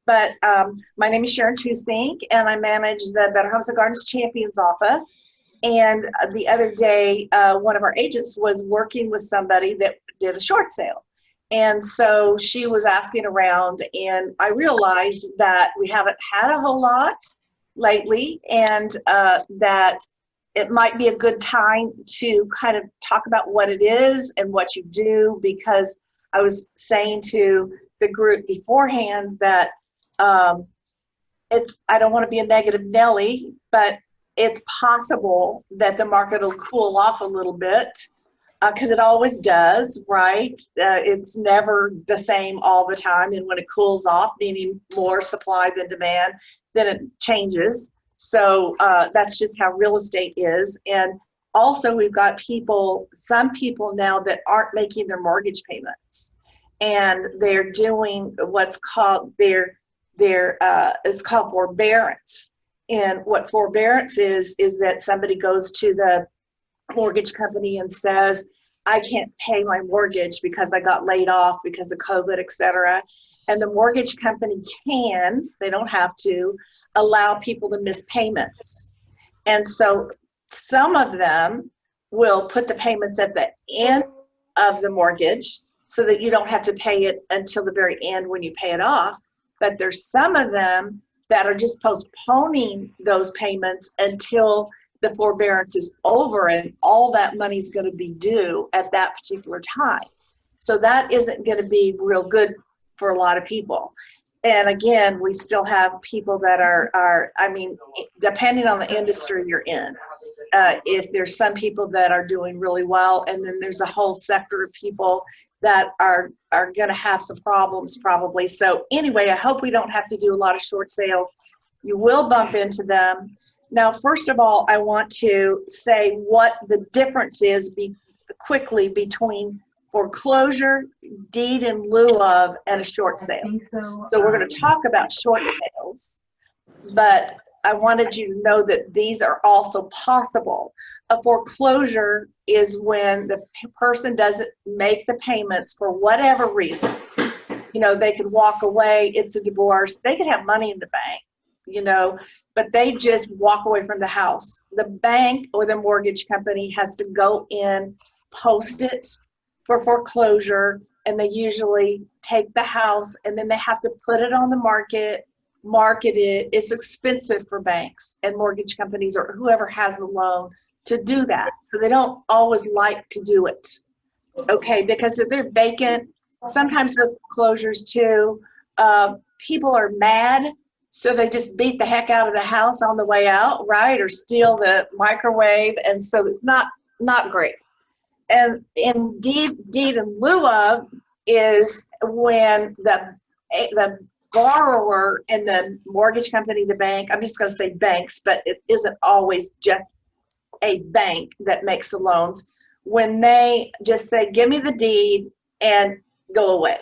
But my name is Sharon Tusink, and I manage the Better Homes and Gardens Champions office. And the other day, one of our agents was working with somebody that did a short sale. And so she was asking around, and I realized that we haven't had a whole lot lately, and that it might be a good time to kind of talk about what it is and what you do, because I was saying to the group beforehand that I don't want to be a negative Nelly, but it's possible that the market will cool off a little bit, because it always does, right? It's never the same all the time. And when it cools off, meaning more supply than demand, then it changes. So that's just how real estate is. And also we've got some people now that aren't making their mortgage payments, and they're doing what's called it's called forbearance. And what forbearance is that somebody goes to the mortgage company and says, I can't pay my mortgage because I got laid off because of COVID, et cetera. And the mortgage company they don't have to, allow people to miss payments. And so some of them will put the payments at the end of the mortgage so that you don't have to pay it until the very end when you pay it off. But there's some of them that are just postponing those payments until the forbearance is over and all that money is going to be due at that particular time. So that isn't going to be real good for a lot of people. And again, we still have people that are depending on the industry you're in, if there's some people that are doing really well, and then there's a whole sector of people that are going to have some problems probably. So anyway, I hope we don't have to do a lot of short sales. You will bump into them. Now, first of all, I want to say what the difference is quickly between foreclosure, deed in lieu of, and a short sale. So we're going to talk about short sales, but I wanted you to know that these are also possible. A foreclosure is when the person doesn't make the payments for whatever reason. They could walk away, it's a divorce, they could have money in the bank, but they just walk away from the house. The bank or the mortgage company has to go in, post it for foreclosure, and they usually take the house and then they have to put it on the market it. It's expensive for banks and mortgage companies or whoever has the loan to do that. So they don't always like to do it, okay? Because if they're vacant, sometimes with foreclosures too, people are mad, so they just beat the heck out of the house on the way out, right? Or steal the microwave, and so it's not great. And indeed, deed in lieu of is when the borrower and the mortgage company, the bank, I'm just going to say banks, but it isn't always just a bank that makes the loans, when they just say, give me the deed and go away,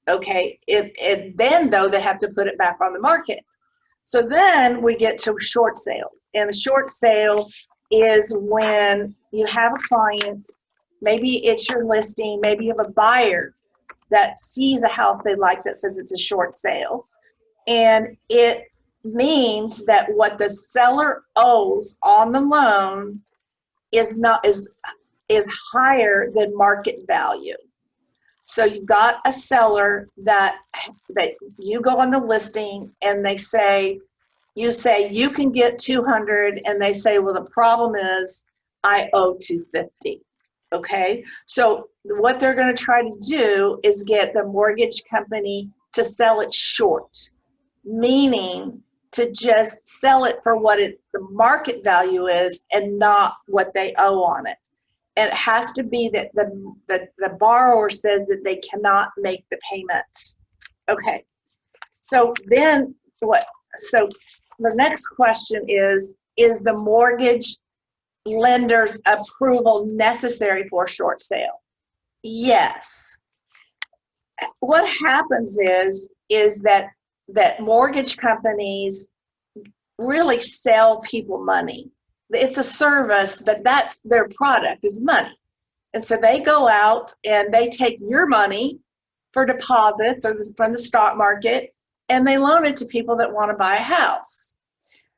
okay? Then, though, they have to put it back on the market. So then we get to short sales. And a short sale is when you have a client, maybe it's your listing, maybe you have a buyer that sees a house they like that says it's a short sale. And it means that what the seller owes on the loan is higher than market value. So you've got a seller that you go on the listing and you say you can get 200, and they say, well, the problem is I owe 250. Okay, so what they're going to try to do is get the mortgage company to sell it short, meaning to just sell it for what the market value is and not what they owe on it. And it has to be that the borrower says that they cannot make the payments. Okay, so then what? So the next question is the mortgage lender's approval necessary for a short sale? Yes. What happens is that mortgage companies really sell people money. It's a service, but that's their product is money. And so they go out and they take your money for deposits or from the stock market, and they loan it to people that want to buy a house.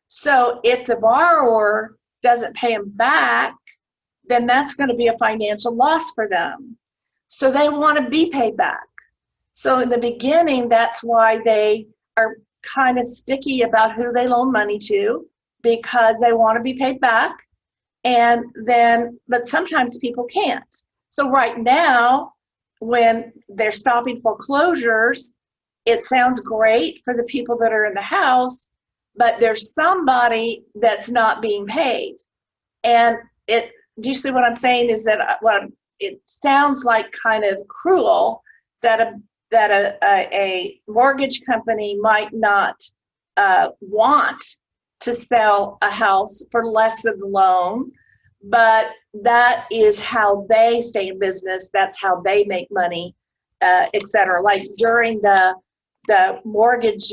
So if the borrower doesn't pay them back, then that's going to be a financial loss for them. So they want to be paid back. So in the beginning, that's why they are kind of sticky about who they loan money to, because they want to be paid back. And then, but sometimes people can't. So right now, when they're stopping foreclosures, it sounds great for the people that are in the house, but there's somebody that's not being paid. And do you see what I'm saying? Is that it sounds like kind of cruel that a mortgage company might not want to sell a house for less than the loan, but that is how they stay in business. That's how they make money, et cetera. Like during the mortgage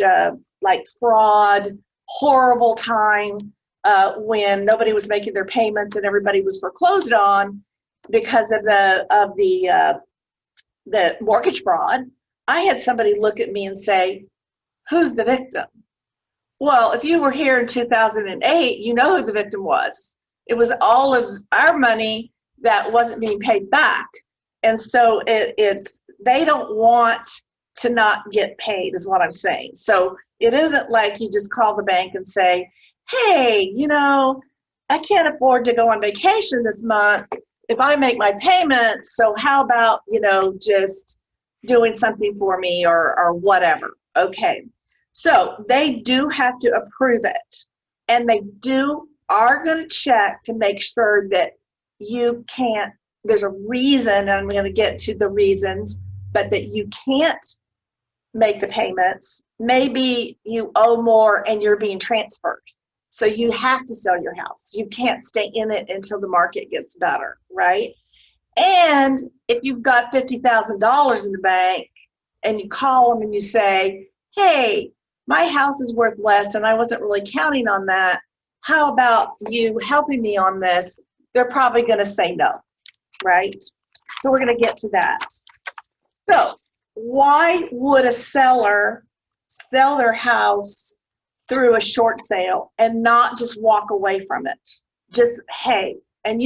like fraud, horrible time when nobody was making their payments and everybody was foreclosed on because of the mortgage fraud, I had somebody look at me and say, "Who's the victim?" Well, if you were here in 2008, you know who the victim was. It was all of our money that wasn't being paid back. And so they don't want to not get paid, is what I'm saying. So it isn't like you just call the bank and say, "Hey, I can't afford to go on vacation this month if I make my payments. So how about, just doing something for me or whatever." Okay. So they do have to approve it, and they are going to check to make sure that there's a reason, and I'm going to get to the reasons, but that you can't make the payments. Maybe you owe more and you're being transferred. So you have to sell your house. You can't stay in it until the market gets better, right? And if you've got $50,000 in the bank and you call them and you say, "Hey, my house is worth less and I wasn't really counting on that. How about you helping me on this?" They're probably going to say no, right? So we're going to get to that. So why would a seller sell their house through a short sale and not just walk away from it? Just, hey, and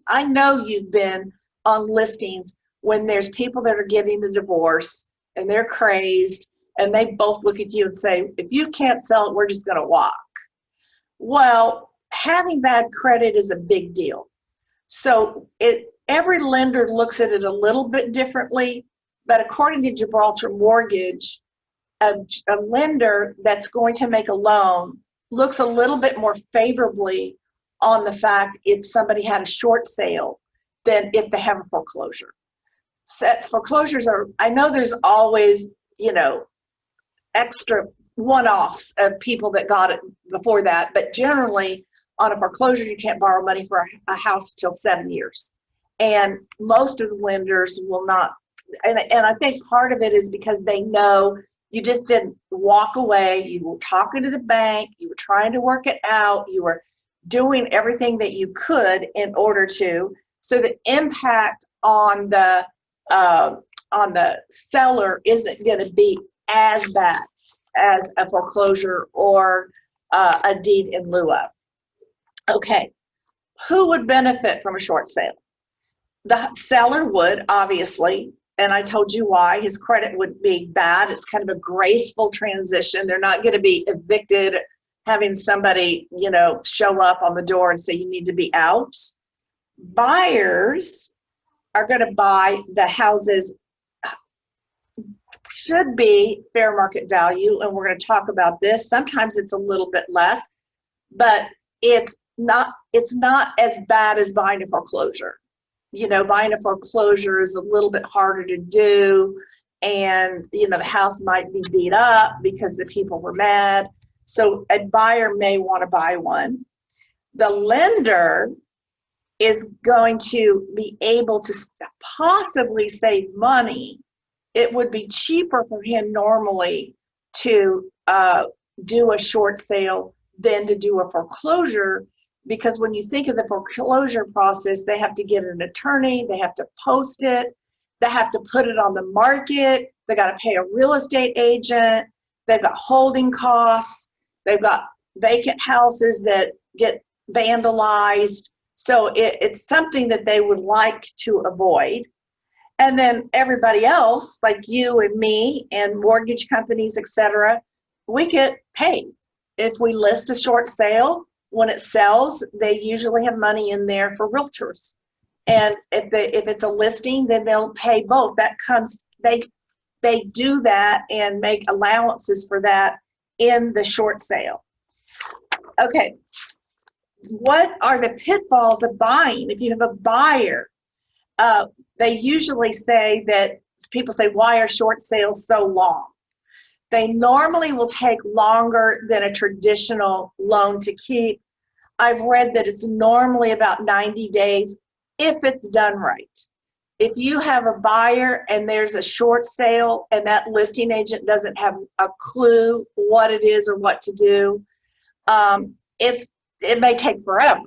I know you've been on listings when there's people that are getting a divorce and they're crazed and they both look at you and say, "If you can't sell it, we're just going to walk." Well, having bad credit is a big deal. So every lender looks at it a little bit differently, but according to Gibraltar Mortgage, a lender that's going to make a loan looks a little bit more favorably on the fact if somebody had a short sale than if they have a foreclosure. Foreclosures I know there's always, extra one-offs of people that got it before that, but generally on a foreclosure, you can't borrow money for a house till 7 years. And most of the lenders will not, and I think part of it is because they know you just didn't walk away. You were talking to the bank, you were trying to work it out, you were doing everything that you could in order to, so the impact on the seller isn't going to be as bad as a foreclosure or a deed in lieu of. Okay, who would benefit from a short sale? The seller would, obviously, and I told you why. His credit would be bad. It's kind of a graceful transition. They're not going to be evicted, having somebody, show up on the door and say you need to be out. Buyers are going to buy the houses, should be fair market value, and we're going to talk about this. Sometimes it's a little bit less, but it's not as bad as buying a foreclosure. Buying a foreclosure is a little bit harder to do, and the house might be beat up because the people were mad. So a buyer may want to buy one. The lender is going to be able to possibly save money. It would be cheaper for him normally to do a short sale than to do a foreclosure, because when you think of the foreclosure process, they have to get an attorney, they have to post it, they have to put it on the market, they got to pay a real estate agent, they've got holding costs, they've got vacant houses that get vandalized. So it's something that they would like to avoid. And then everybody else, like you and me and mortgage companies, et cetera, we get paid. If we list a short sale, when it sells, they usually have money in there for realtors. And if it's a listing, then they'll pay both. That comes, they do that and make allowances for that in the short sale. Okay, what are the pitfalls of buying? If you have a buyer, they usually say that, people say, why are short sales so long? They normally will take longer than a traditional loan to keep. I've read that it's normally about 90 days if it's done right. If you have a buyer and there's a short sale and that listing agent doesn't have a clue what it is or what to do, it may take forever,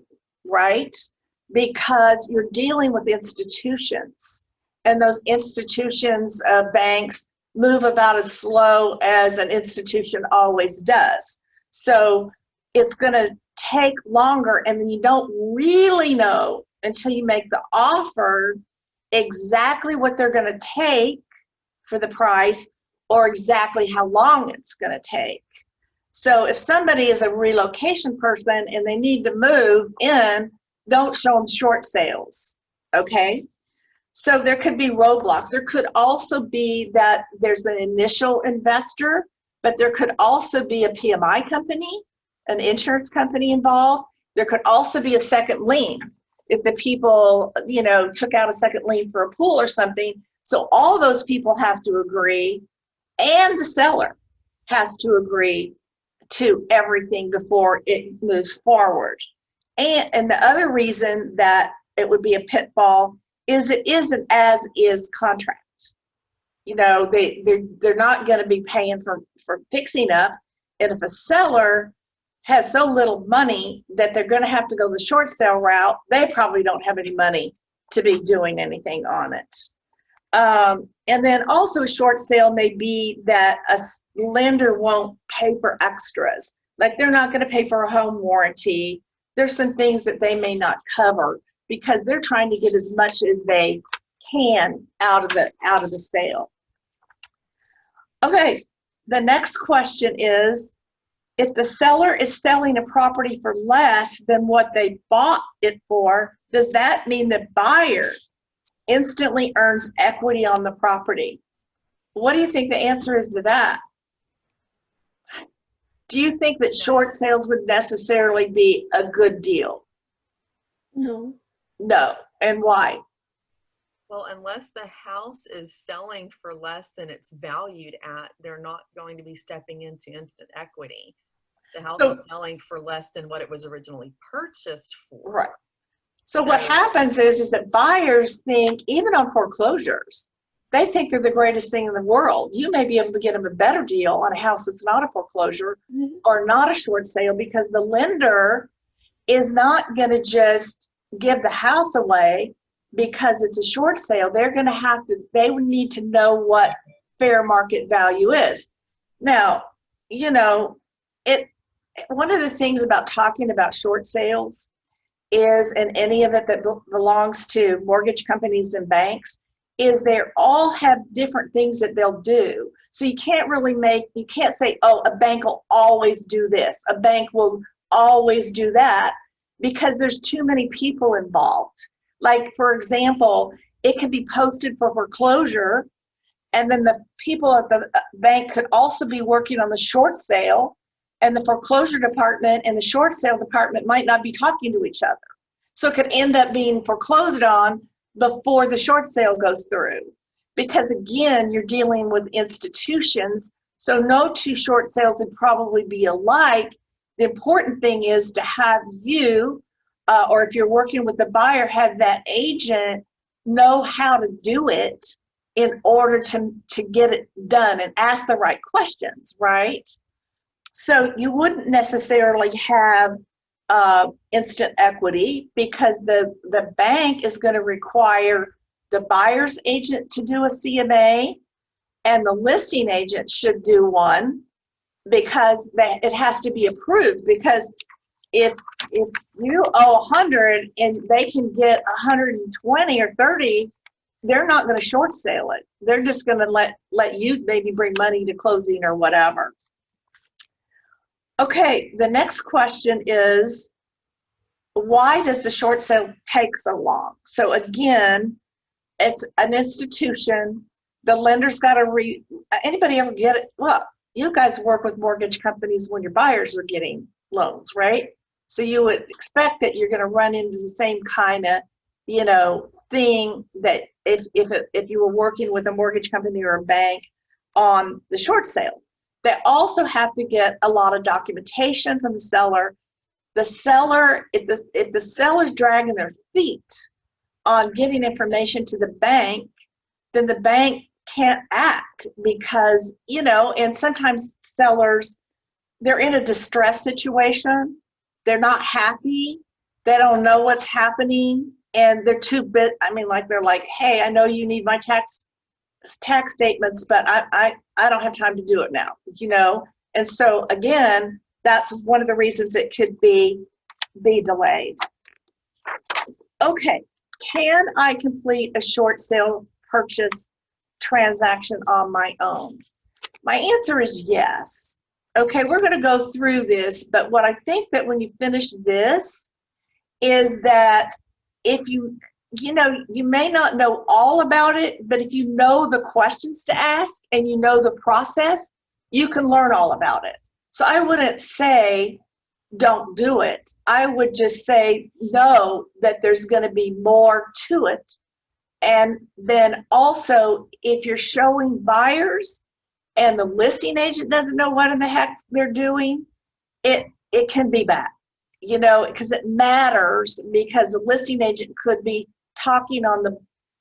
right? Because you're dealing with institutions, and those institutions, banks, move about as slow as an institution always does. So it's going to take longer, and then you don't really know until you make the offer exactly what they're going to take for the price or exactly how long it's going to take. So if somebody is a relocation person and they need to move in, don't show them short sales, okay? So there could be roadblocks. There could also be that there's an initial investor, but there could also be a PMI company, an insurance company involved. There could also be a second lien if the people, took out a second lien for a pool or something. So all those people have to agree, and the seller has to agree to everything before it moves forward. And the other reason that it would be a pitfall is it isn't as is contract. They're not going to be paying for fixing up. And if a seller has so little money that they're going to have to go the short sale route, they probably don't have any money to be doing anything on it. And then also a short sale may be that a lender won't pay for extras. Like they're not going to pay for a home warranty. There's some things that they may not cover because they're trying to get as much as they can out of the sale. Okay, the next question is, if the seller is selling a property for less than what they bought it for, does that mean the buyer instantly earns equity on the property? What do you think the answer is to that? Do you think that short sales would necessarily be a good deal? No. No. And why? Well, unless the house is selling for less than it's valued at, they're not going to be stepping into instant equity. The house is selling for less than what it was originally purchased for. Right. So what happens is that buyers think, even on foreclosures, they think they're the greatest thing in the world. You may be able to get them a better deal on a house that's not a foreclosure or not a short sale, because the lender is not going to just give the house away because it's a short sale. They're going to they would need to know what fair market value is. Now, one of the things about talking about short sales is, and any of it that belongs to mortgage companies and banks, is they all have different things that they'll do. So you can't say, oh, a bank will always do this, a bank will always do that, because there's too many people involved. Like, for example, it could be posted for foreclosure, and then the people at the bank could also be working on the short sale, and the foreclosure department and the short sale department might not be talking to each other. So it could end up being foreclosed on before the short sale goes through. Because again, you're dealing with institutions, so no two short sales would probably be alike. The important thing is to have you, or if you're working with the buyer, have that agent know how to do it in order to get it done and ask the right questions, right? So you wouldn't necessarily have instant equity, because the bank is going to require the buyer's agent to do a CMA, and the listing agent should do one, because it has to be approved. Because if you owe 100 and they can get 120 or 30, they're not going to short sale it. They're just going to let you maybe bring money to closing or whatever. Okay, the next question is, why does the short sale take so long? So again, it's an institution. The lender's got to anybody ever get it? Well, you guys work with mortgage companies when your buyers are getting loans, right? So you would expect that you're going to run into the same kind of, thing that if you were working with a mortgage company or a bank on the short sale. They also have to get a lot of documentation from the seller. The seller, if the seller's dragging their feet on giving information to the bank, then the bank can't act because, and sometimes sellers, they're in a distress situation. They're not happy. They don't know what's happening. And they're they're like, hey, I know you need my tax statements, but I don't have time to do it now, And so again, that's one of the reasons it could be delayed. Okay, can I complete a short sale purchase transaction on my own? My answer is yes. Okay, we're going to go through this, but what I think that when you finish this is that if you may not know all about it, but if you know the questions to ask and you know the process, you can learn all about it. So I wouldn't say don't do it. I would just say know that there's going to be more to it. And then also, if you're showing buyers and the listing agent doesn't know what in the heck they're doing, it can be bad, because it matters, because the listing agent could be talking on the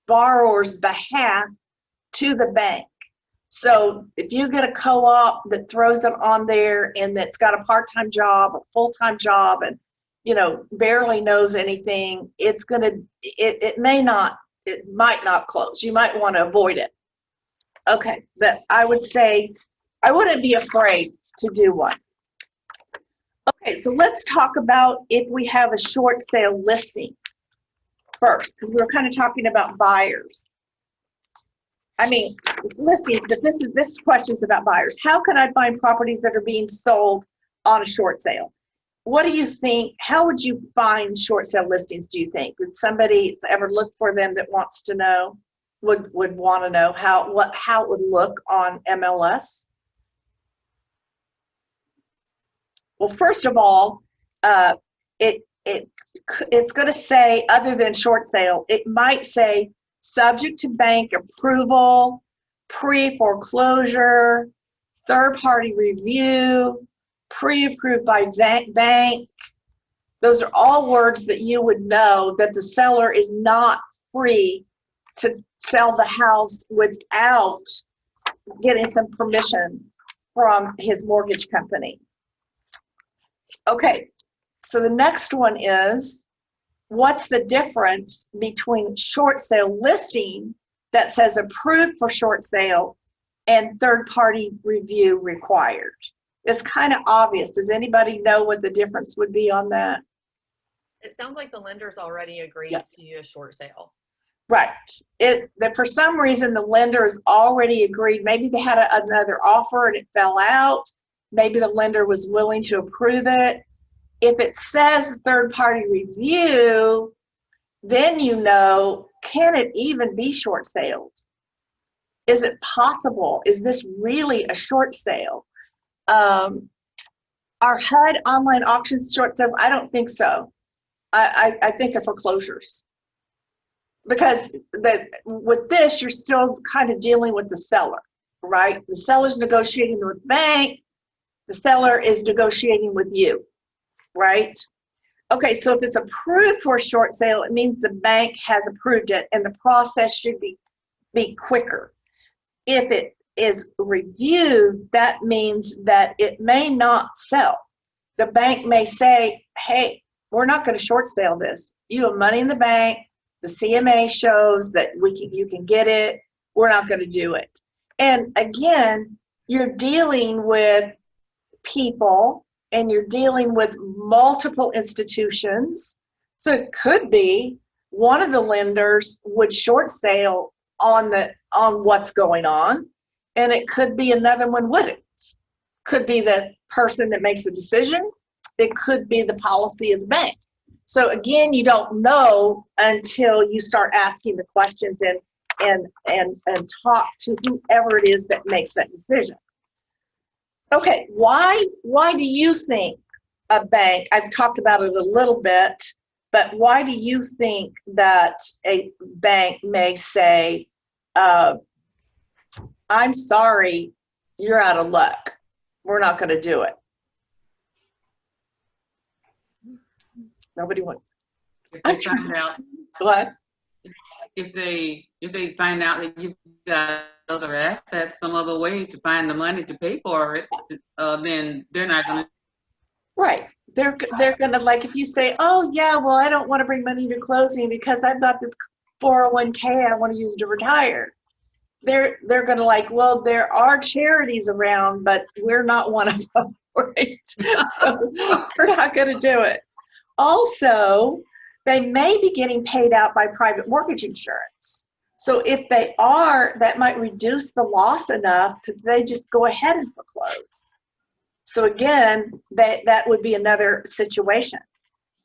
borrower's behalf to the bank. So if you get a co-op that throws it on there and that's got a part-time job, a full-time job, and barely knows anything, it might not close. You might want to avoid it. Okay, but I would say I wouldn't be afraid to do one. Okay, so let's talk about if we have a short sale listing first, because we were kind of talking about buyers. It's listings, but this question is about buyers. How can I find properties that are being sold on a short sale? What do you think? How would you find short sale listings, do you think? Would somebody ever look for them that wants to know, would want to know how it would look on MLS? Well, first of all, it's going to say, other than short sale, it might say subject to bank approval, pre-foreclosure, third-party review, pre-approved by bank. Those are all words that you would know that the seller is not free to sell the house without getting some permission from his mortgage company. Okay, so the next one is, what's the difference between short sale listing that says approved for short sale and third-party review required? It's kind of obvious. Does anybody know what the difference would be on that? It sounds like the lender's already agreed to a short sale. Right. That for some reason the lender has already agreed. Maybe they had another offer and it fell out. Maybe the lender was willing to approve it. If it says third-party review, then can it even be short sale? Is it possible? Is this really a short sale? Are HUD online auctions short sales? I don't think so. I think they're foreclosures. Because with this, you're still kind of dealing with the seller, right? The seller's negotiating with the bank. The seller is negotiating with you, right? Okay, so if it's approved for a short sale, it means the bank has approved it and the process should be quicker. If it is reviewed, that means that it may not sell. The bank may say, hey, we're not going to short sale this. You have money in the bank. The CMA shows that you can get it. We're not going to do it. And again, you're dealing with people and you're dealing with multiple institutions. So it could be one of the lenders would short sale on what's going on, and it could be another one wouldn't. Could be the person that makes the decision. It could be the policy of the bank. So again, you don't know until you start asking the questions and talk to whoever it is that makes that decision. Okay, why do you think a bank, I've talked about it a little bit, but why do you think that a bank may say, I'm sorry, you're out of luck. We're not going to do it. Nobody wants. If they find out, What? if they find out that you've got other assets, some other way to find the money to pay for it, then they're not going to. Right. They're going to, like, if you say, oh yeah, well, I don't want to bring money to closing because I've got this 401k I want to use to retire. They're going to like, well, there are charities around, but we're not one of them, right? So we're not going to do it. Also, they may be getting paid out by private mortgage insurance. So if they are, that might reduce the loss enough that they just go ahead and foreclose. So again, that would be another situation.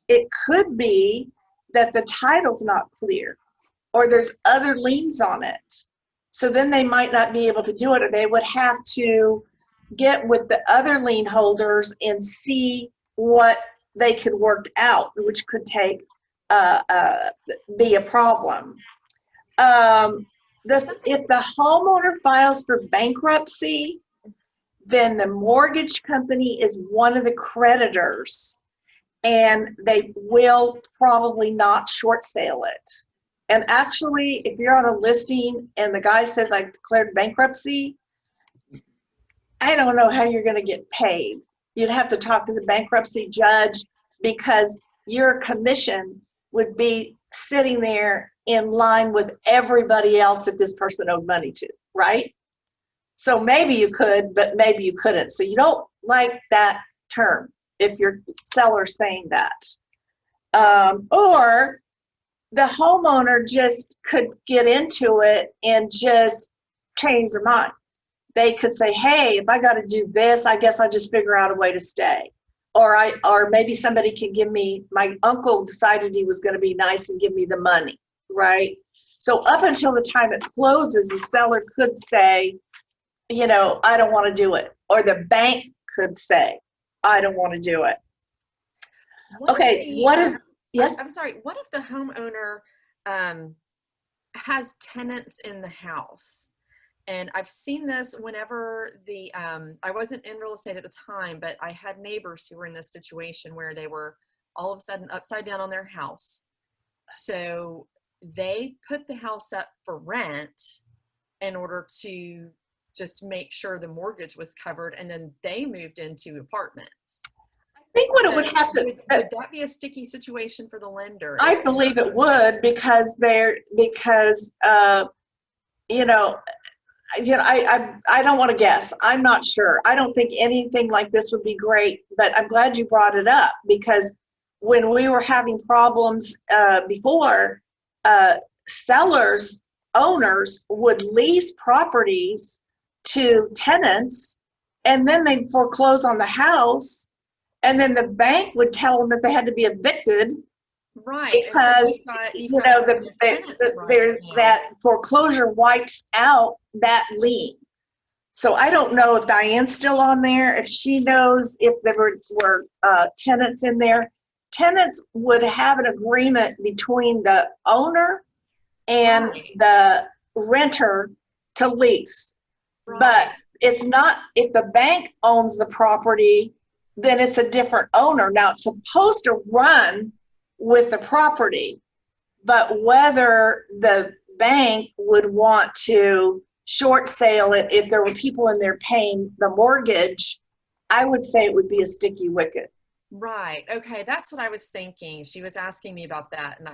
It could be that the title's not clear or there's other liens on it. So then they might not be able to do it, or they would have to get with the other lien holders and see what they could work out, which could take be a problem. If the homeowner files for bankruptcy, then the mortgage company is one of the creditors, and they will probably not short sale it. And actually, if you're on a listing and the guy says, I declared bankruptcy, I don't know how you're going to get paid. You'd have to talk to the bankruptcy judge, because your commission would be sitting there in line with everybody else that this person owed money to, right? So maybe you could, but maybe you couldn't. So you don't like that term if your seller's saying that. Or the homeowner just could get into it and just change their mind. They could say, hey, if I got to do this, I guess I'll just figure out a way to stay. Or maybe somebody can give me, my uncle decided he was going to be nice and give me the money, right? So up until the time it closes, the seller could say, you know, I don't want to do it. Or the bank could say, I don't want to do it. Yes? I'm sorry, what if the homeowner has tenants in the house? And I've seen this whenever I wasn't in real estate at the time, but I had neighbors who were in this situation where they were all of a sudden upside down on their house. So they put the house up for rent in order to just make sure the mortgage was covered, and then they moved into apartments. I think what it would have to... Would that be a sticky situation for the lender? I believe it would, because I don't want to guess. I'm not sure. I don't think anything like this would be great, but I'm glad you brought it up, because when we were having problems before, owners would lease properties to tenants, and then they'd foreclose on the house, and then the bank would tell them that they had to be evicted. Right, because there's that foreclosure wipes out that lien. So I don't know if Diane's still on there, if she knows if there were tenants in there. Tenants would have an agreement between the owner and the renter to lease. Right. But it's not, if the bank owns the property, then it's a different owner. Now it's supposed to run with the property, but whether the bank would want to short sale it if there were people in there paying the mortgage, I would say it would be a sticky wicket. Right. Okay. That's what I was thinking. She was asking me about that, and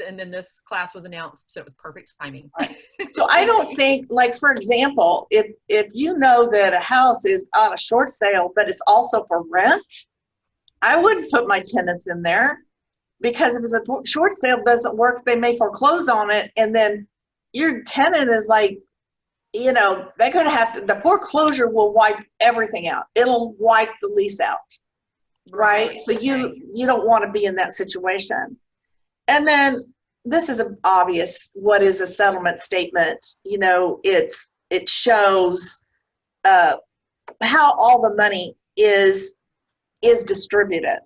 and then this class was announced, so it was perfect timing. So I don't think, like, for example, if you know that a house is on a short sale, but it's also for rent, I wouldn't put my tenants in there, because if it's a short sale doesn't work, they may foreclose on it, and then your tenant is like, they're going to have to, the foreclosure will wipe everything out. It'll wipe the lease out. Right? So you don't want to be in that situation. And then this is obvious. What is a settlement statement? It shows how all the money is distributed,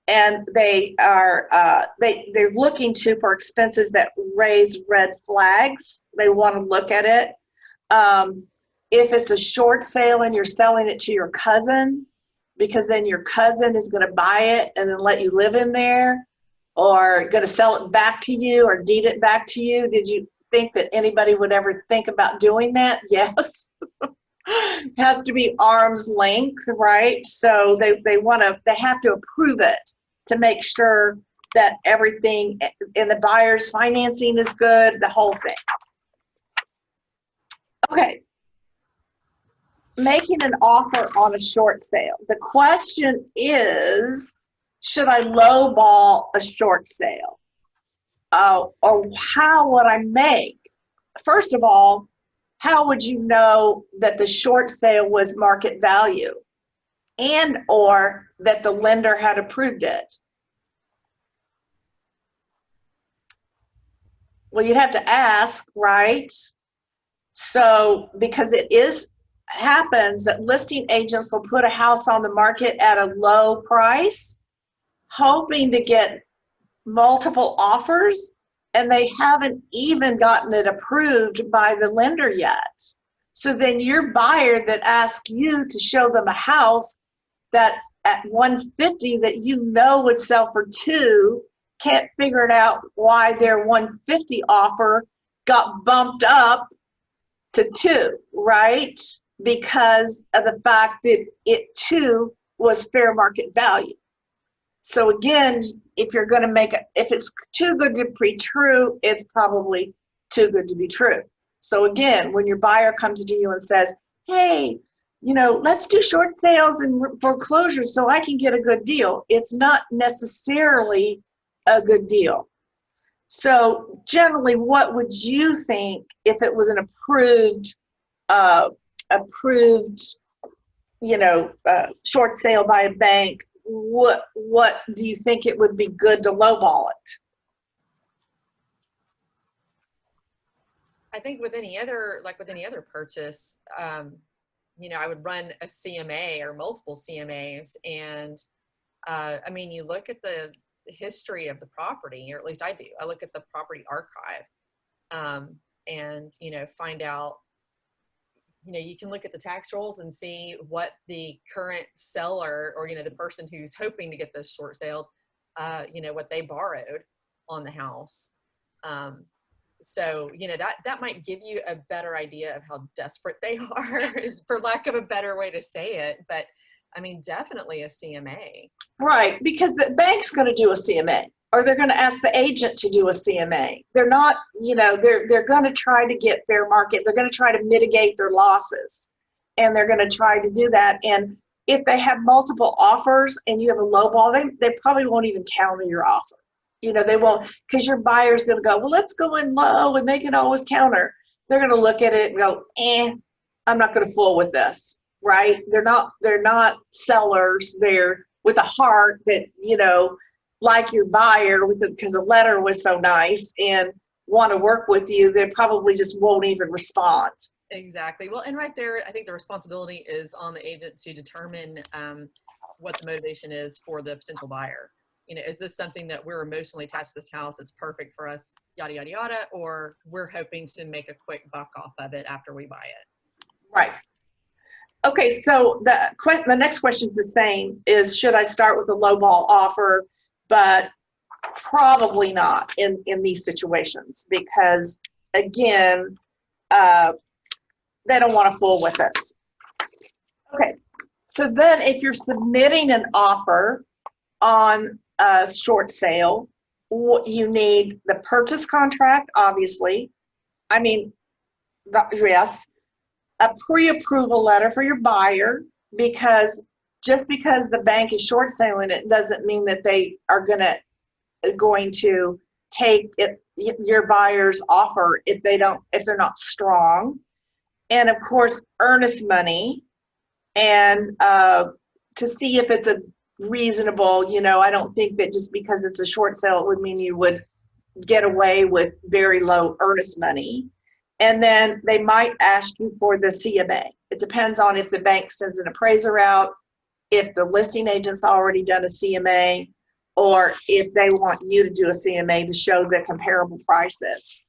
and they are they're looking for expenses that raise red flags. They want to look at it. If it's a short sale and you're selling it to your cousin, because then your cousin is going to buy it and then let you live in there, or going to sell it back to you or deed it back to you. Did you think that anybody would ever think about doing that? Yes. It has to be arm's length, right? So they have to approve it to make sure that everything in the buyer's financing is good, the whole thing. Okay. Making an offer on a short sale. The question is, should I lowball a short sale? Or how would I make? First of all, how would you know that the short sale was market value and or that the lender had approved it? Well, you'd have to ask, right? So, because happens that listing agents will put a house on the market at a low price, hoping to get multiple offers, and they haven't even gotten it approved by the lender yet. So then your buyer that asks you to show them a house that's at 150 that would sell for 2, can't figure it out why their 150 offer got bumped up to 2, right? Because of the fact that it too was fair market value. So again, if it's too good to be true, it's probably too good to be true. So again, when your buyer comes to you and says, hey, let's do short sales and foreclosures so I can get a good deal, it's not necessarily a good deal. So generally, what would you think if it was an approved short sale by a bank? What do you think it would be good to lowball it? I think with any other purchase, I would run a CMA or multiple CMAs, and you look at the history of the property, or at least I do. I look at the property archive, and find out. You can look at the tax rolls and see what the current seller, or the person who's hoping to get this short sale, what they borrowed on the house. So that might give you a better idea of how desperate they are, is for lack of a better way to say it. But definitely a CMA. Right, because the bank's going to do a CMA, or they're going to ask the agent to do a CMA. They're not, they're going to try to get fair market. They're going to try to mitigate their losses, and they're going to try to do that. And if they have multiple offers and you have a low ball, they probably won't even counter your offer. They won't, because your buyer's going to go, well, let's go in low, and they can always counter. They're going to look at it and go, I'm not going to fool with this, right? They're not sellers. They're with a heart that, like your buyer, because the letter was so nice and want to work with you. They probably just won't even respond. Exactly. Well, and right there, I think the responsibility is on the agent to determine what the motivation is for the potential buyer. Is this something that we're emotionally attached to this house? It's perfect for us, yada, yada, yada, or we're hoping to make a quick buck off of it after we buy it. Right. Okay, so the next question is the same, is should I start with a lowball offer? But probably not in these situations, because again, they don't want to fool with it. Okay, So then if you're submitting an offer on a short sale, you need the purchase contract, obviously. I mean, yes, a pre-approval letter for your buyer, because just because the bank is short selling it doesn't mean that they are going to take your buyer's offer if they're not strong. And of course, earnest money, and to see if it's a reasonable, I don't think that just because it's a short sale it would mean you would get away with very low earnest money. And then they might ask you for the CMA. It depends on if the bank sends an appraiser out, if the listing agent's already done a CMA, or if they want you to do a CMA to show the comparable prices.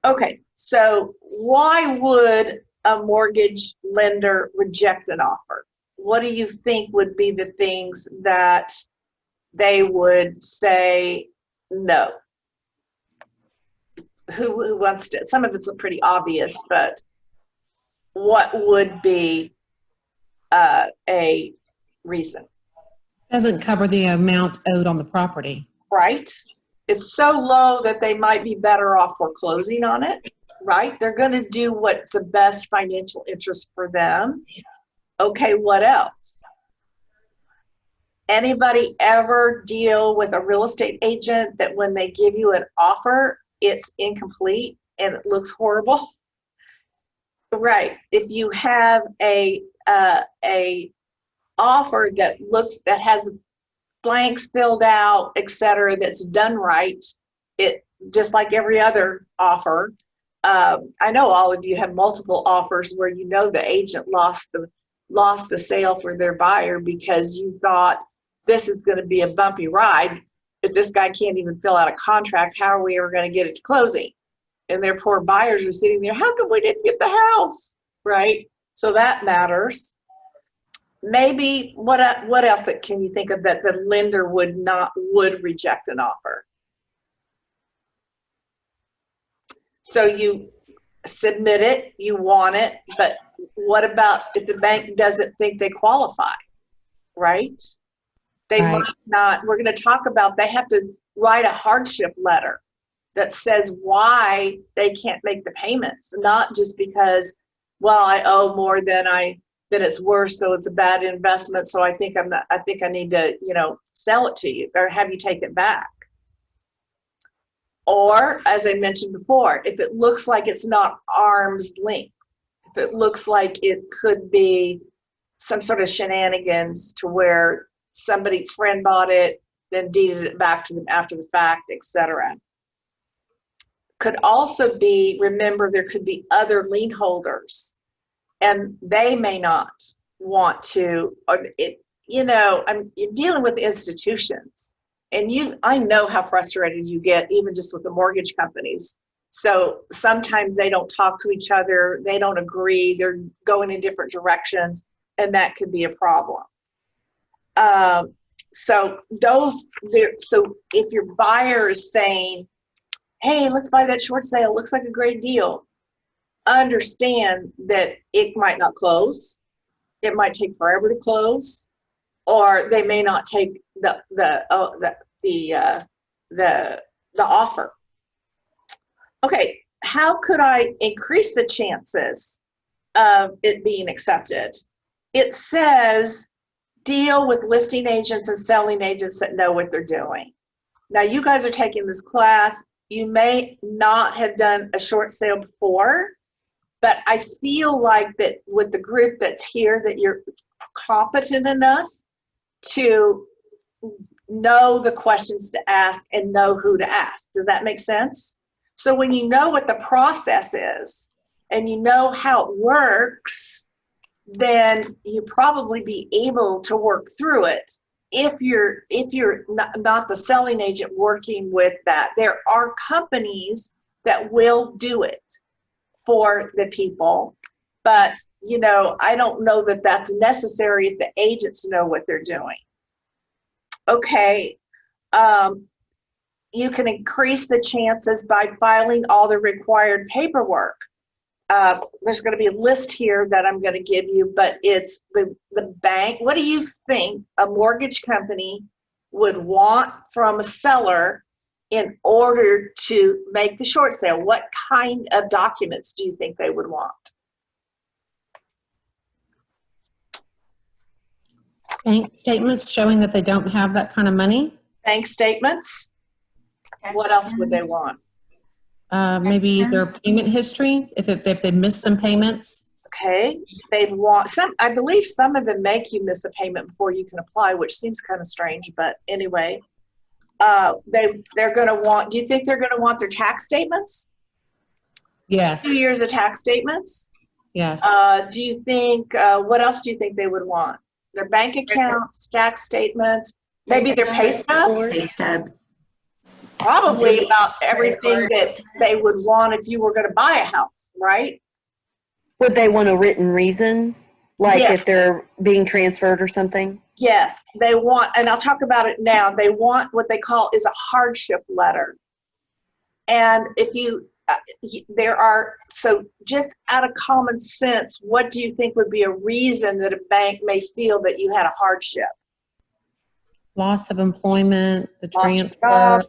Okay, so why would a mortgage lender reject an offer? What do you think would be the things that they would say no? Who wants to? Some of it's pretty obvious, but what would be a reason? Doesn't cover the amount owed on the property. Right? It's so low that they might be better off foreclosing on it, right? They're going to do what's the best financial interest for them. Okay, what else? Anybody ever deal with a real estate agent that when they give you an offer, it's incomplete and it looks horrible? Right. If you have a offer that has blanks filled out, etc., that's done right, it just like every other offer. I know all of you have multiple offers where the agent lost the sale for their buyer because you thought this is going to be a bumpy ride. If this guy can't even fill out a contract, how are we ever going to get it to closing? And their poor buyers are sitting there, how come we didn't get the house? Right? So that matters. Maybe what else can you think of that the lender would reject an offer? So you submit it, you want it, but what about if the bank doesn't think they qualify, right? They might not. We're going to talk about they have to write a hardship letter that says why they can't make the payments, not just because, well, I owe more than it's worth, so it's a bad investment, so I think I need to, sell it to you or have you take it back. Or, as I mentioned before, if it looks like it's not arm's length, if it looks like it could be some sort of shenanigans to where friend bought it, then deeded it back to them after the fact, etc. Could also be, remember, there could be other lien holders, and they may not want to, you're dealing with institutions, and I know how frustrated you get even just with the mortgage companies. So sometimes they don't talk to each other, they don't agree, they're going in different directions, and that could be a problem. So if your buyer is saying, hey, let's buy that short sale, looks like a great deal, understand that it might not close, it might take forever to close, or they may not take the offer. Okay, how could I increase the chances of it being accepted? It says deal with listing agents and selling agents that know what they're doing. Now, you guys are taking this class. You may not have done a short sale before, but I feel like that with the group that's here, that you're competent enough to know the questions to ask and know who to ask. Does that make sense? So when you know what the process is and you know how it works, then you probably be able to work through it. If you're not the selling agent working with that, there are companies that will do it for the people, but I don't know that that's necessary if the agents know what they're doing. Okay, you can increase the chances by filing all the required paperwork. there's going to be a list here that I'm going to give you, but it's the bank. What do you think a mortgage company would want from a seller in order to make the short sale? What kind of documents do you think they would want? Bank statements showing that they don't have that kind of money. Bank statements. What else would they want? Maybe their payment history, if they missed some payments. Okay, they'd want some. I believe some of them make you miss a payment before you can apply, which seems kind of strange, but anyway. They're going to want, do you think they're going to want their tax statements? Yes. 2 years of tax statements? Yes. Do you think, what else do you think they would want? Their bank accounts, tax statements, maybe their pay stubs? Pay stubs. Probably about everything that they would want if you were going to buy a house, right? Would they want a written reason? Like Yes. if they're being transferred or something? Yes, they want, and I'll talk about it now, they want what they call is a hardship letter. And if you, so just out of common sense, what do you think would be a reason that a bank may feel that you had a hardship? Loss of employment, the Lost your transfer, job,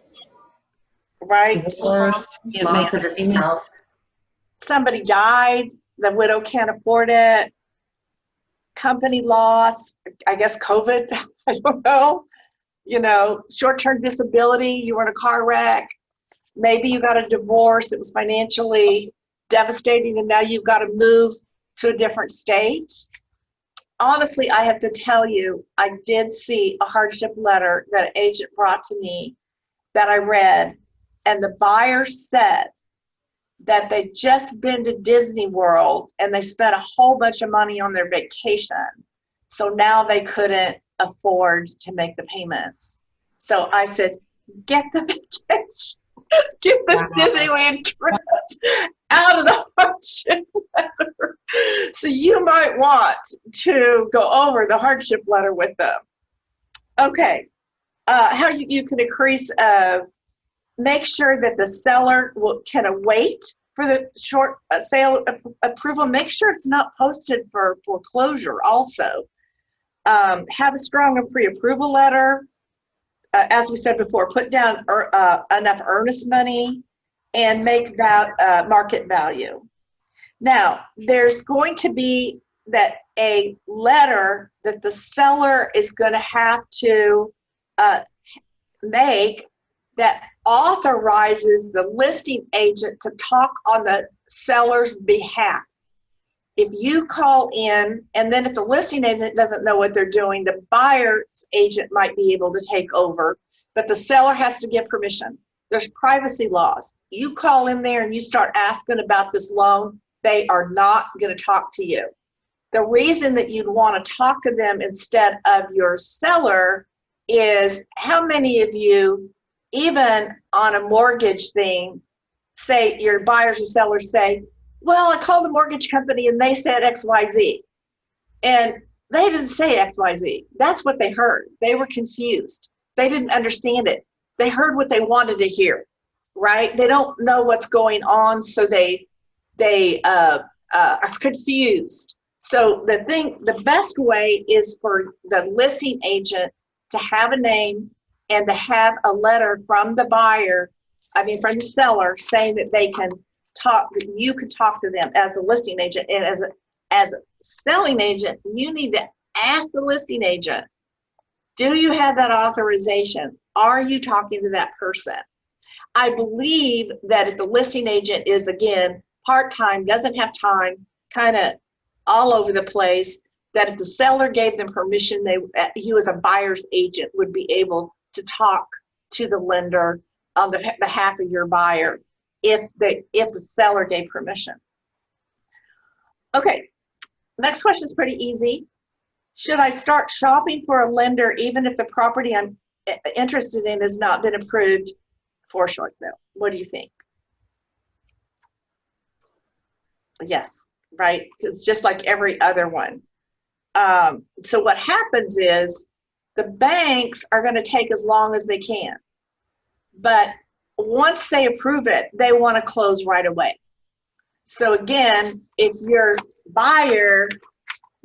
right? divorce, can't make Loss of the a payment. spouse. Somebody died, the widow can't afford it. Company loss, I guess COVID, I don't know. You know, short-term disability, you were in a car wreck. Maybe you got a divorce, it was financially devastating, and now you've got to move to a different state. Honestly, I have to tell you, I did see a hardship letter that an agent brought to me that I read, and the buyer said that they'd just been to Disney World and they spent a whole bunch of money on their vacation. So now they couldn't afford to make the payments. So I said, get the vacation, get the Wow. Disneyland trip out of the hardship letter. So you might want to go over the hardship letter with them. Okay, how you can increase, make sure that the seller can await for the short sale approval. Make sure it's not posted for foreclosure also. Have a strong pre-approval letter. As we said before, put down enough earnest money and make that market value. Now, there's going to be a letter that the seller is going to have to make that authorizes the listing agent to talk on the seller's behalf. If you call in, and then if the listing agent doesn't know what they're doing, the buyer's agent might be able to take over, but the seller has to give permission. There's privacy laws. You call in there and you start asking about this loan, they are not going to talk to you. The reason that you'd want to talk to them instead of your seller is how many of you, even on a mortgage thing, say your buyers or sellers say, well, I called the mortgage company and they said XYZ. And they didn't say XYZ. That's what they heard. They were confused. They didn't understand it. They heard what they wanted to hear, right? They don't know what's going on, so they are confused. So the best way is for the listing agent to have a name and to have a letter from the from the seller saying that they can talk, that you could talk to them as a listing agent. And as a selling agent, you need to ask the listing agent, do you have that authorization? Are you talking to that person? I believe that if the listing agent is, again, part-time, doesn't have time, kind of all over the place, that if the seller gave them permission, you as a buyer's agent would be able to talk to the lender on the behalf of your buyer if the seller gave permission. Okay, next question is pretty easy. Should I start shopping for a lender even if the property I'm interested in has not been approved for a short sale? What do you think? Yes, right, because just like every other one. So what happens is the banks are going to take as long as they can. But once they approve it, they want to close right away. So again, if your buyer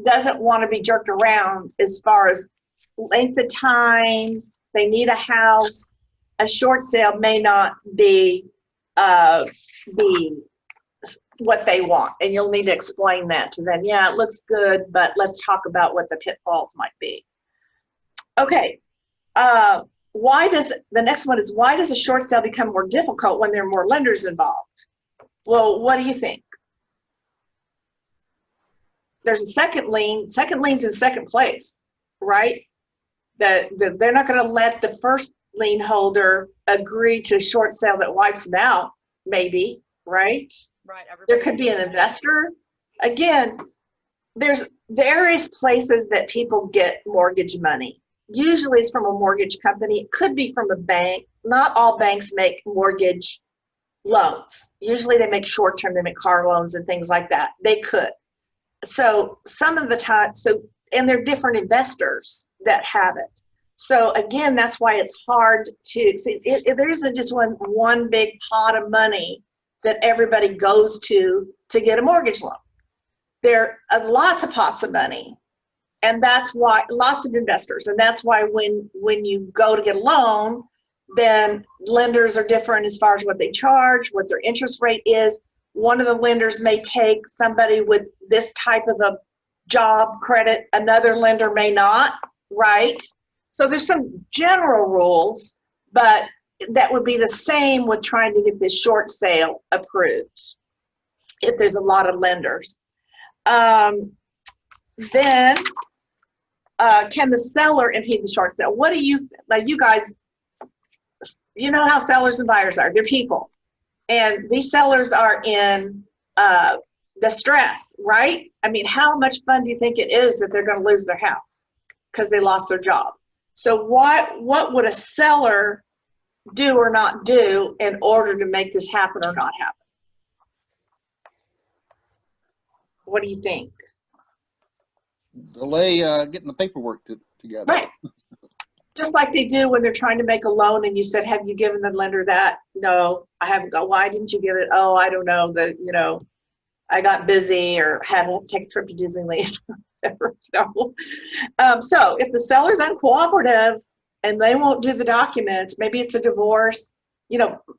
doesn't want to be jerked around as far as length of time, they need a house, a short sale may not be what they want. And you'll need to explain that to them. Yeah, it looks good, but let's talk about what the pitfalls might be. Okay. The next one is, why does a short sale become more difficult when there are more lenders involved? Well, what do you think? There's a second lien. Second lien's in second place, right? They're not going to let the first lien holder agree to a short sale that wipes them out, maybe, right? Right. There could be an investor. Again, there's various places that people get mortgage money. Usually it's from a mortgage company. It could be from a bank. Not all banks make mortgage loans. Usually they make short-term, they make car loans and things like that. They could. So some of the time, and they're different investors that have it. So again, that's why it's hard to see. There isn't just one big pot of money that everybody goes to get a mortgage loan. There are lots of pots of money, and that's why lots of investors. And that's why when you go to get a loan, then lenders are different as far as what they charge, what their interest rate is. One of the lenders may take somebody with this type of a job credit, another lender may not, right? So there's some general rules, but that would be the same with trying to get this short sale approved if there's a lot of lenders. Then can the seller impede the short sale? What do you, like you guys, you know how sellers and buyers are, they're people. And these sellers are in distress, right? I mean, how much fun do you think it is that they're going to lose their house because they lost their job? So what would a seller do or not do in order to make this happen or not happen? What do you think? Delay getting the paperwork together. Right. Just like they do when they're trying to make a loan and you said, have you given the lender that? No, I haven't. Why didn't you give it? Oh, I don't know. I got busy or had to take a trip to Disneyland. So if the seller's uncooperative and they won't do the documents, maybe it's a divorce.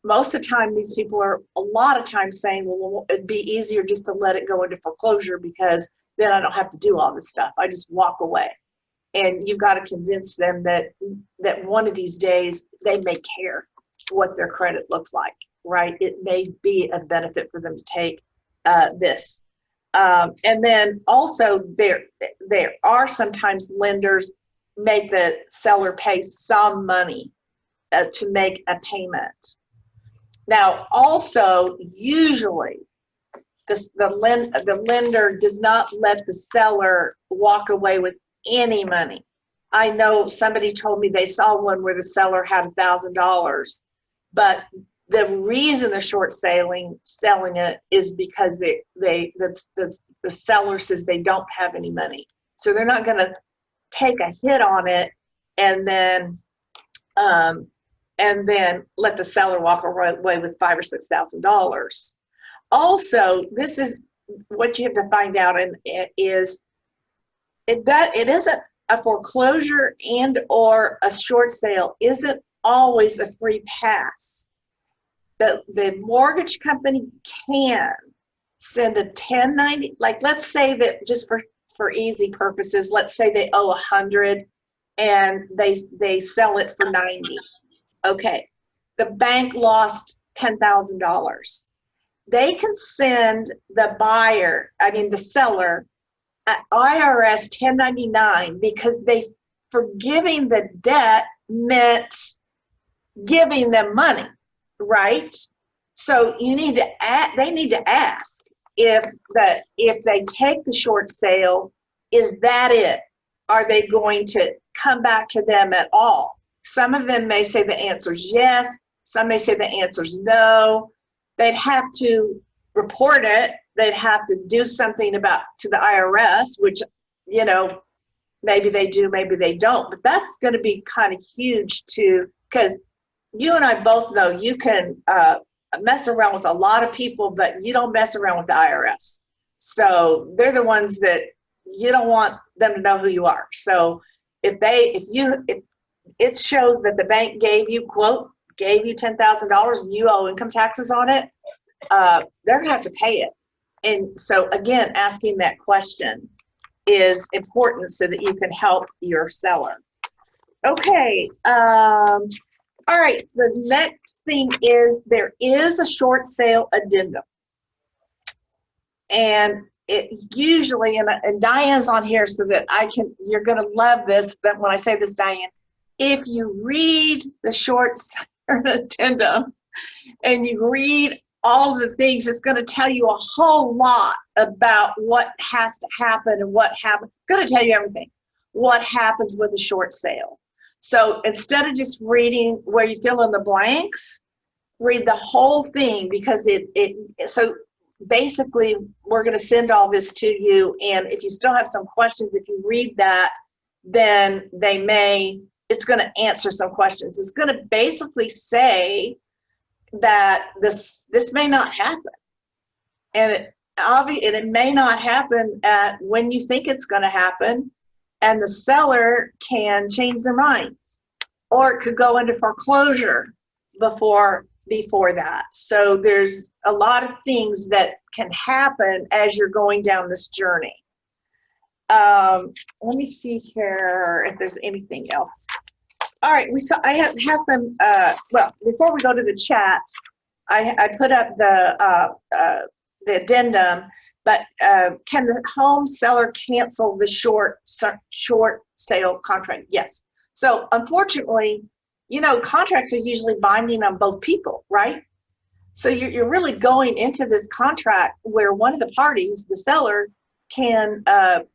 Most of the time these people are a lot of times saying, well, it'd be easier just to let it go into foreclosure because then I don't have to do all this stuff. I just walk away. And you've got to convince them that one of these days they may care what their credit looks like, right? It may be a benefit for them to take this. And then also there are sometimes lenders make the seller pay some money to make a payment. Now, also, usually the lender does not let the seller walk away with any money. I know somebody told me they saw one where the seller had $1,000, but the reason they're short selling it is because the seller says they don't have any money, so they're not going to take a hit on it and then let the seller walk away with $5,000 or $6,000. Also, this is what you have to find out, and it isn't a foreclosure and or a short sale isn't always a free pass. The mortgage company can send a 1090, like let's say that just for easy purposes, let's say they owe 100 and they sell it for 90. Okay, the bank lost $10,000. They can send the seller, IRS 1099 because forgiving the debt meant giving them money, right? So they need to ask if they take the short sale, is that it? Are they going to come back to them at all? Some of them may say the answer is yes. Some may say the answer is no. They'd have to report it. They'd have to do something to the IRS, which, maybe they do, maybe they don't. But that's going to be kind of huge too, because you and I both know you can mess around with a lot of people, but you don't mess around with the IRS. So they're the ones that you don't want them to know who you are. So if it shows that the bank gave you $10,000 and you owe income taxes on it, they're gonna have to pay it. And so again, asking that question is important so that you can help your seller. Okay, all right, the next thing is there is a short sale addendum. And it usually, and Diane's on here so that you're gonna love this, but when I say this, Diane, if you read the short sale addendum and you read all the things, it's gonna tell you a whole lot about what has to happen and what happens. It's gonna tell you everything, what happens with a short sale. So instead of just reading where you fill in the blanks, read the whole thing, because so basically we're going to send all this to you, and if you still have some questions, if you read that, then it's going to answer some questions. It's going to basically say that this may not happen, and it may not happen when you think it's going to happen, and the seller can change their mind, or it could go into foreclosure before that. So there's a lot of things that can happen as you're going down this journey. Let me see here if there's anything else. All right, I have some, well, before we go to the chat, I put up the addendum, but can the home seller cancel the short sale contract? Yes. So unfortunately, contracts are usually binding on both people, right? So you're really going into this contract where one of the parties, the seller, the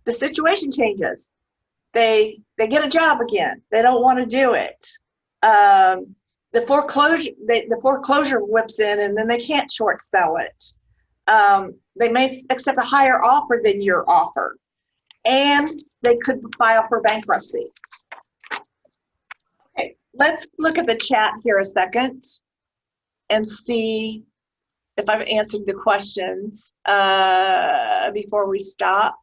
situation changes. They get a job again. They don't want to do it. The foreclosure whips in, and then they can't short sell it. They may accept a higher offer than your offer, and they could file for bankruptcy. Okay, let's look at the chat here a second and see if I've answered the questions before we stop.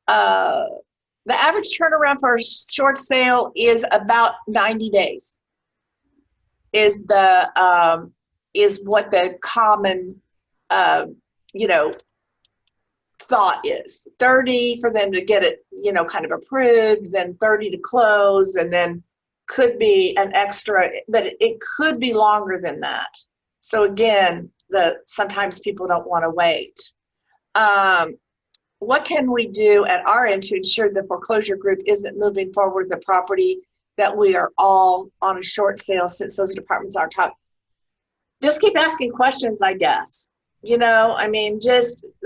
The average turnaround for a short sale is about 90 days. Is what the common thought is. 30 for them to get it kind of approved, then 30 to close, and then could be an extra, but it could be longer than that. So again, sometimes people don't want to wait. What can we do at our end to ensure the foreclosure group isn't moving forward the property that we are all on a short sale, since those departments are top? Just keep asking questions, I guess.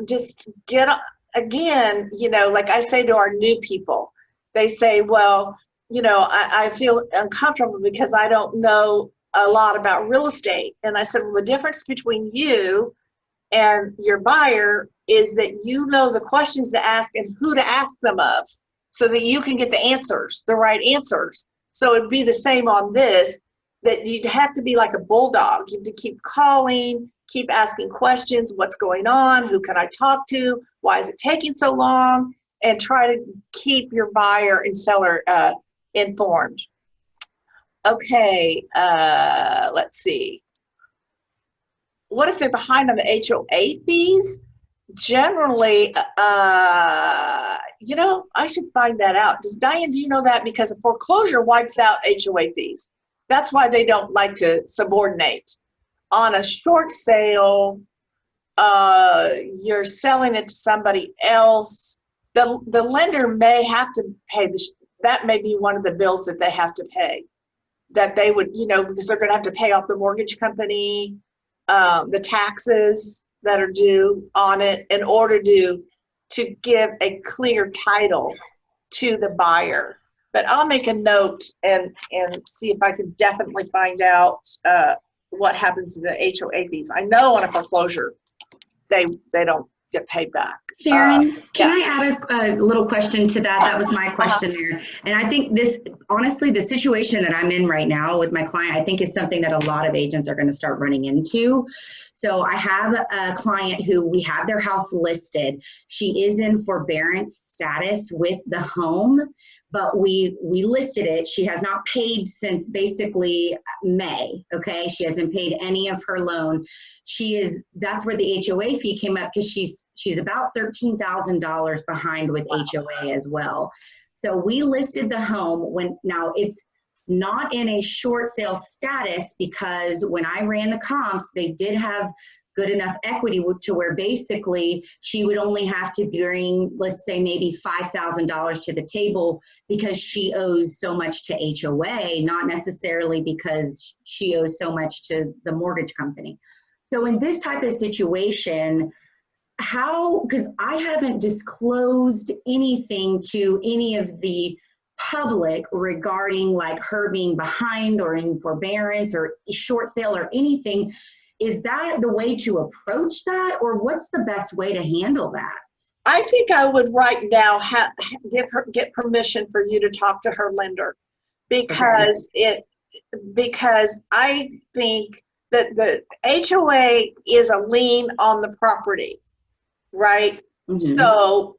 Just get, again, like I say to our new people, they say, well, I feel uncomfortable because I don't know a lot about real estate. And I said, well, the difference between you and your buyer is that you know the questions to ask and who to ask them of, so that you can get the answers, the right answers. So it'd be the same on this, that you'd have to be like a bulldog. You have to keep calling, keep asking questions. What's going on? Who can I talk to? Why is it taking so long? And try to keep your buyer and seller informed. Okay, let's see. What if they're behind on the HOA fees? Generally, I should find that out. Diane, do you know that? Because a foreclosure wipes out HOA fees. That's why they don't like to subordinate. On a short sale, you're selling it to somebody else. The lender may have to pay that may be one of the bills that they have to pay. That they would, because they're going to have to pay off the mortgage company, the taxes that are due on it, in order to give a clear title to the buyer. But I'll make a note and see if I can definitely find out what happens to the HOA fees. I know on a foreclosure, they don't get paid back. Sharon, can I add a little question to that? That was my question there. And I think this, honestly, the situation that I'm in right now with my client, I think is something that a lot of agents are going to start running into. So I have a client who we have their house listed. She is in forbearance status with the home, but we listed it. She has not paid since basically May, okay? She hasn't paid any of her loan. That's where the HOA fee came up, because she's about $13,000 behind with HOA as well. So we listed the home now it's not in a short sale status, because when I ran the comps, they did have good enough equity to where basically she would only have to bring, let's say, maybe $5,000 to the table, because she owes so much to HOA, not necessarily because she owes so much to the mortgage company. So in this type of situation, because I haven't disclosed anything to any of the public regarding like her being behind or in forbearance or short sale or anything, is that the way to approach that, or what's the best way to handle that? I think I would right now get permission for you to talk to her lender, because because I think that the HOA is a lien on the property, right? Mm-hmm. So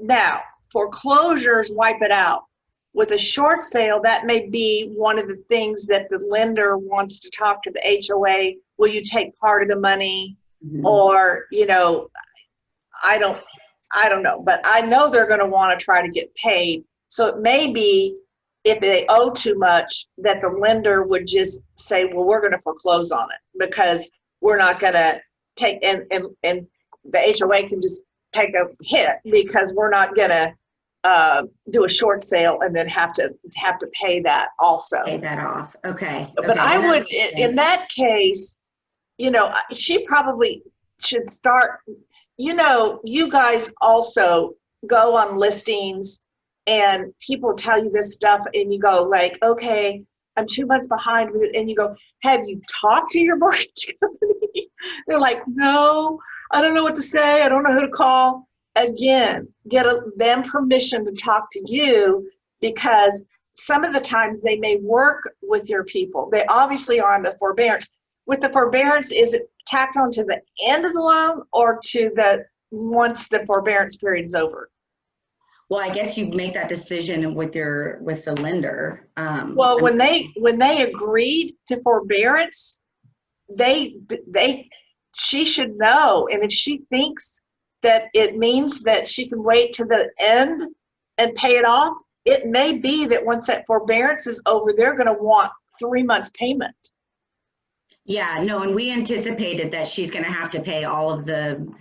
now foreclosures wipe it out. With a short sale, that may be one of the things that the lender wants to talk to the HOA. Will you take part of the money? Mm-hmm. Or, I don't know, but I know they're going to want to try to get paid. So it may be, if they owe too much, that the lender would just say, well, we're going to foreclose on it, because we're not going to take, and the HOA can just take a hit, because we're not going to do a short sale and then have to pay that also. Pay that off. Okay. But I would, in that case, she probably should start, you guys also go on listings and people tell you this stuff and you go like, okay, I'm 2 months behind with it. And you go, have you talked to your mortgage company? They're like, no, I don't know what to say. I don't know who to call. Again, get them permission to talk to you, because some of the times they may work with your people. They obviously are on the forbearance. With the forbearance, is it tacked on to the end of the loan or to once the forbearance period is over? Well, I guess you make that decision with the lender. Well, when they agreed to forbearance, she should know. And if she thinks that it means that she can wait to the end and pay it off, it may be that once that forbearance is over, they're going to want 3 months payment. Yeah, no, and we anticipated that she's going to have to pay all of the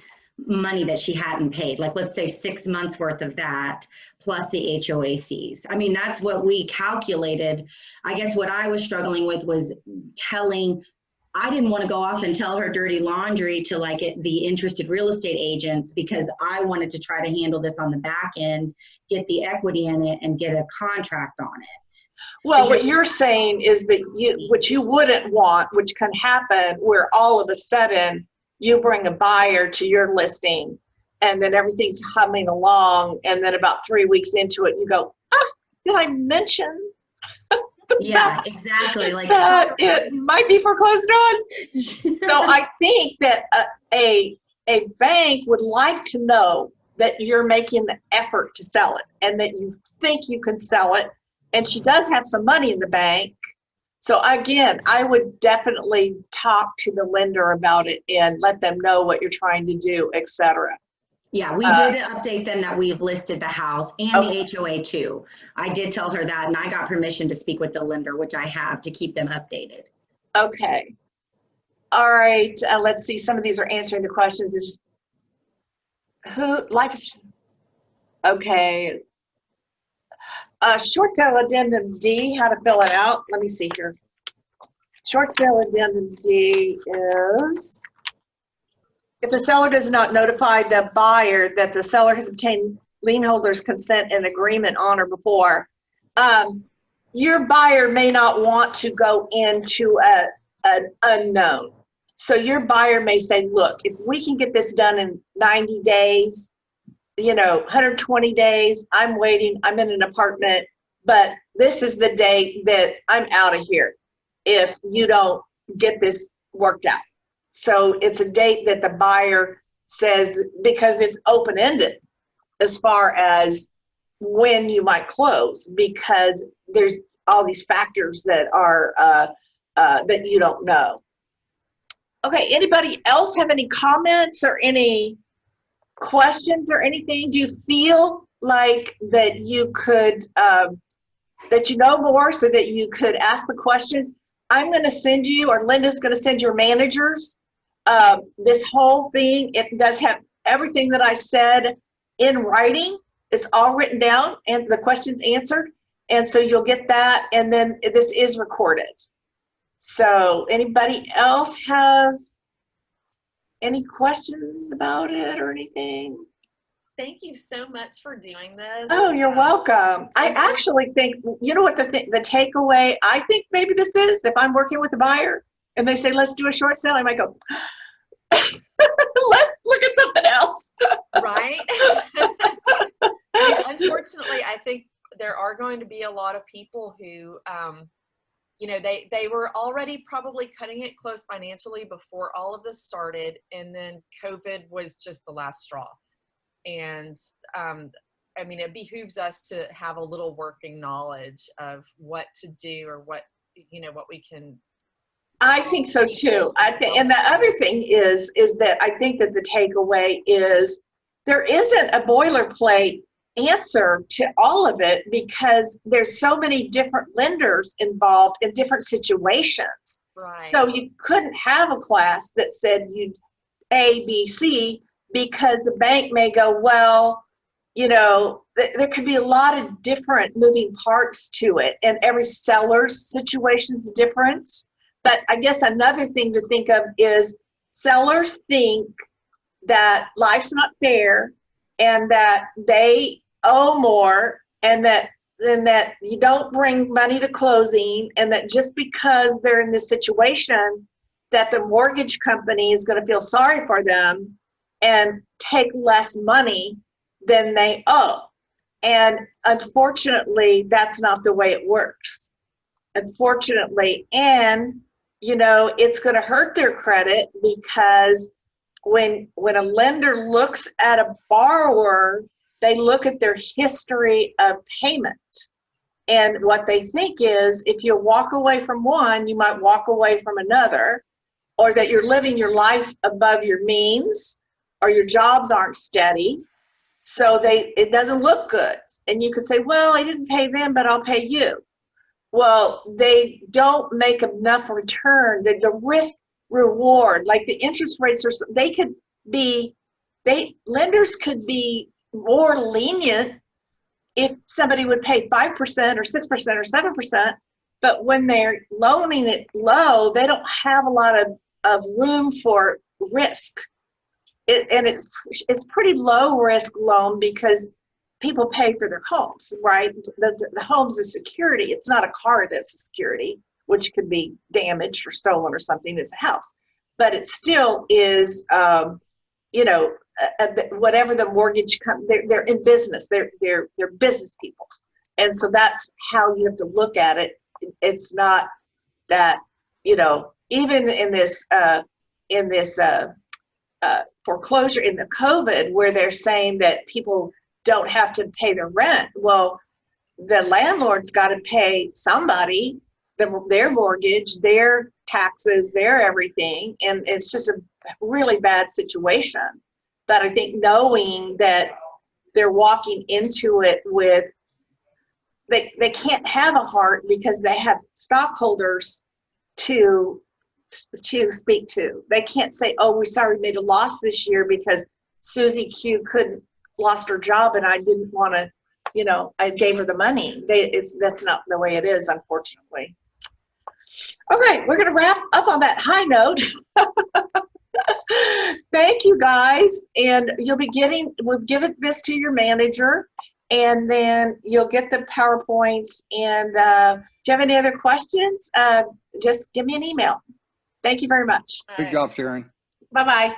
money that she hadn't paid, like let's say 6 months worth of that, plus the HOA fees. I mean, that's what we calculated. I guess what I was struggling with was I didn't want to go off and tell her dirty laundry to like the interested real estate agents, because I wanted to try to handle this on the back end, get the equity in it, and get a contract on it. Well, what you're saying is that what you wouldn't want, which can happen, where all of a sudden you bring a buyer to your listing and then everything's humming along, and then about 3 weeks into it, you go, did I mention? Yeah, exactly. Like it might be foreclosed on. So I think that a bank would like to know that you're making the effort to sell it and that you think you can sell it. And she does have some money in the bank. So again, I would definitely talk to the lender about it and let them know what you're trying to do, etc. Yeah, we did update them that we've listed the house and the HOA too. I did tell her that, and I got permission to speak with the lender, which I have, to keep them updated. Okay. All right. Let's see. Some of these are answering the questions. Okay. Short sale addendum D, how to fill it out. Let me see here. Short sale addendum D is, if the seller does not notify the buyer that the seller has obtained lien holder's consent and agreement on or before, your buyer may not want to go into an unknown. So your buyer may say, look, if we can get this done in 90 days, 120 days, I'm waiting, I'm in an apartment, but this is the date that I'm out of here if you don't get this worked out. So it's a date that the buyer says, because it's open-ended as far as when you might close, because there's all these factors that are that you don't know. Okay, anybody else have any comments or any questions or anything? Do you feel like that you could, that you know more so that you could ask the questions? I'm going to send you, or Linda's going to send your managers this whole thing. It does have everything that I said in writing. It's all written down and the questions answered. And so you'll get that. And then this is recorded. So anybody else have any questions about it or anything? Thank you so much for doing this. Oh, you're welcome. I actually think, you know what the takeaway, I think maybe this is, if I'm working with a buyer and they say, let's do a short sale, I might go, let's look at something else. Right? I mean, unfortunately, I think there are going to be a lot of people who, they were already probably cutting it close financially before all of this started. And then COVID was just the last straw. And I mean, it behooves us to have a little working knowledge of what to do or what we can. I think so too. And the other thing is that I think that the takeaway is there isn't a boilerplate answer to all of it, because there's so many different lenders involved in different situations. Right. So you couldn't have a class that said you A, B, C, because the bank may go, well, there could be a lot of different moving parts to it, and every seller's situation is different. But I guess another thing to think of is sellers think that life's not fair and that they owe more, and that you don't bring money to closing, and that just because they're in this situation that the mortgage company is going to feel sorry for them and take less money than they owe. And unfortunately, that's not the way it works. Unfortunately, and it's going to hurt their credit, because when a lender looks at a borrower, they look at their history of payment. And what they think is, if you walk away from one, you might walk away from another, or that you're living your life above your means, or your jobs aren't steady. So it doesn't look good. And you could say, well, I didn't pay them, but I'll pay you. Well, they don't make enough return. The risk reward, like the interest rates lenders could be more lenient if somebody would pay 5% or 6% or 7, but when they're loaning it low, they don't have a lot of room for risk. It's pretty low risk loan, because people pay for their homes, right? The home's a security. It's not a car that's a security, which could be damaged or stolen or something. It's a house, but it still is, whatever the mortgage company, they're in business. They're business people, and so that's how you have to look at it. It's not that even in this foreclosure in the COVID, where they're saying that people don't have to pay their rent. Well, the landlord's got to pay somebody their mortgage, their taxes, their everything, and it's just a really bad situation. But I think knowing that they're walking into it with, they can't have a heart, because they have stockholders to speak to. They can't say, oh, we're sorry we made a loss this year because Susie Q lost her job and I didn't want to, I gave her the money. That's not the way it is, unfortunately. Okay, we're going to wrap up on that high note. Thank you, guys. And we'll give this to your manager, and then you'll get the PowerPoints. And if you have any other questions, just give me an email. Thank you very much. All Good right. job, Sharon. Bye-bye.